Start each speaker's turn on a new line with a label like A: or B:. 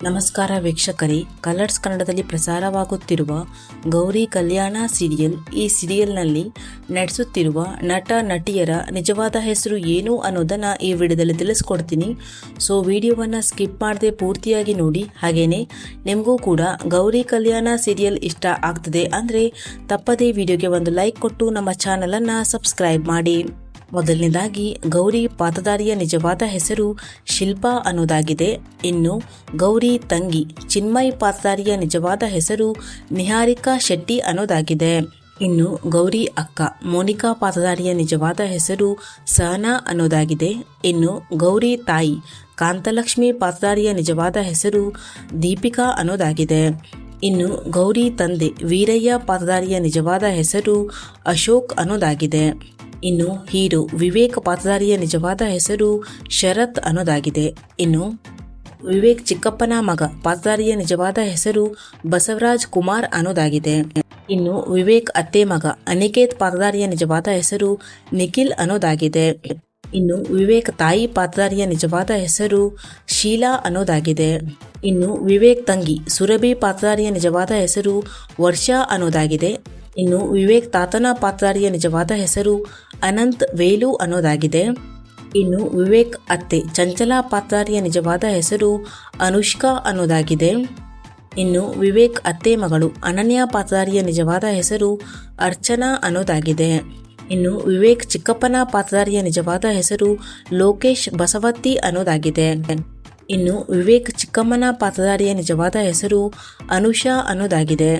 A: ನಮಸ್ಕಾರ ವೀಕ್ಷಕರೇ, ಕಲರ್ಸ್ ಕನ್ನಡದಲ್ಲಿ ಪ್ರಸಾರವಾಗುತ್ತಿರುವ ಗೌರಿ ಕಲ್ಯಾಣ ಸೀರಿಯಲ್. ಈ ಸೀರಿಯಲ್ನಲ್ಲಿ ನಡೆಸುತ್ತಿರುವ ನಟ ನಟಿಯರ ನಿಜವಾದ ಹೆಸರು ಏನು ಅನ್ನೋದನ್ನು ಈ ವಿಡಿಯೋದಲ್ಲಿ ತಿಳಿಸ್ಕೊಡ್ತೀನಿ. ಸೊ ವಿಡಿಯೋವನ್ನು ಸ್ಕಿಪ್ ಮಾಡದೆ ಪೂರ್ತಿಯಾಗಿ ನೋಡಿ. ಹಾಗೆಯೇ ನಿಮಗೂ ಕೂಡ ಗೌರಿ ಕಲ್ಯಾಣ ಸೀರಿಯಲ್ ಇಷ್ಟ ಆಗ್ತದೆ ಅಂದರೆ ತಪ್ಪದೇ ವಿಡಿಯೋಗೆ ಒಂದು ಲೈಕ್ ಕೊಟ್ಟು ನಮ್ಮ ಚಾನಲನ್ನು ಸಬ್ಸ್ಕ್ರೈಬ್ ಮಾಡಿ. ಮೊದಲನೇದಾಗಿ ಗೌರಿ ಪಾತ್ರಧಾರಿಯ ನಿಜವಾದ ಹೆಸರು ಶಿಲ್ಪಾ ಅನ್ನೋದಾಗಿದೆ. ಇನ್ನು ಗೌರಿ ತಂಗಿ ಚಿನ್ಮಯ್ ಪಾತ್ರಧಾರಿಯ ನಿಜವಾದ ಹೆಸರು ನಿಹಾರಿಕಾ ಶೆಟ್ಟಿ ಅನ್ನೋದಾಗಿದೆ. ಇನ್ನು ಗೌರಿ ಅಕ್ಕ ಮೋನಿಕಾ ಪಾತ್ರಧಾರಿಯ ನಿಜವಾದ ಹೆಸರು ಸಹನಾ ಅನ್ನೋದಾಗಿದೆ. ಇನ್ನು ಗೌರಿ ತಾಯಿ ಕಾಂತಲಕ್ಷ್ಮಿ ಪಾತ್ರಧಾರಿಯ ನಿಜವಾದ ಹೆಸರು ದೀಪಿಕಾ ಅನ್ನೋದಾಗಿದೆ. ಇನ್ನು ಗೌರಿ ತಂದೆ ವೀರಯ್ಯ ಪಾತ್ರಧಾರಿಯ ನಿಜವಾದ ಹೆಸರು ಅಶೋಕ್ ಅನ್ನೋದಾಗಿದೆ. ಇನ್ನು ಹೀರೋ ವಿವೇಕ್ ಪಾತ್ರಧಾರಿಯ ನಿಜವಾದ ಹೆಸರು ಶರತ್ ಅನ್ನೋದಾಗಿದೆ. ಇನ್ನು ವಿವೇಕ್ ಚಿಕ್ಕಪ್ಪನ ಮಗ ಪಾತ್ರಧಾರಿಯ ನಿಜವಾದ ಹೆಸರು ಬಸವರಾಜ್ ಕುಮಾರ್ ಅನ್ನೋದಾಗಿದೆ. ಇನ್ನು ವಿವೇಕ್ ಅತ್ತೆ ಮಗ ಅನಿಕೇತ್ ಪಾತ್ರಧಾರಿಯ ನಿಜವಾದ ಹೆಸರು ನಿಖಿಲ್ ಅನ್ನೋದಾಗಿದೆ. ಇನ್ನು ವಿವೇಕ್ ತಾಯಿ ಪಾತ್ರಧಾರಿಯ ನಿಜವಾದ ಹೆಸರು ಶೀಲಾ ಅನ್ನೋದಾಗಿದೆ. ಇನ್ನು ವಿವೇಕ್ ತಂಗಿ ಸುರಭಿ ಪಾತ್ರಧಾರಿಯ ನಿಜವಾದ ಹೆಸರು ವರ್ಷಾ ಅನ್ನೋದಾಗಿದೆ. ಇನ್ನು ವಿವೇಕ್ ತಾತನ ಪಾತ್ರಧಾರಿಯ ನಿಜವಾದ ಹೆಸರು ಅನಂತ್ ವೇಲು ಅನ್ನೋದಾಗಿದೆ. ಇನ್ನು ವಿವೇಕ್ ಅತ್ತೆ ಚಂಚಲಾ ಪಾತ್ರಧಾರಿಯ ನಿಜವಾದ ಹೆಸರು ಅನುಷ್ಕಾ ಅನ್ನೋದಾಗಿದೆ. ಇನ್ನು ವಿವೇಕ್ ಅತ್ತೆ ಮಗಳು ಅನನ್ಯ ಪಾತ್ರಧಾರಿಯ ನಿಜವಾದ ಹೆಸರು ಅರ್ಚನಾ ಅನ್ನೋದಾಗಿದೆ. ಇನ್ನು ವಿವೇಕ್ ಚಿಕ್ಕಪ್ಪನ ಪಾತ್ರಧಾರಿಯ ನಿಜವಾದ ಹೆಸರು ಲೋಕೇಶ್ ಬಸವತ್ತಿ ಅನ್ನೋದಾಗಿದೆ. ಇನ್ನು ವಿವೇಕ್ ಚಿಕ್ಕಮ್ಮನ ಪಾತ್ರಧಾರಿಯ ನಿಜವಾದ ಹೆಸರು ಅನುಷಾ ಅನ್ನೋದಾಗಿದೆ.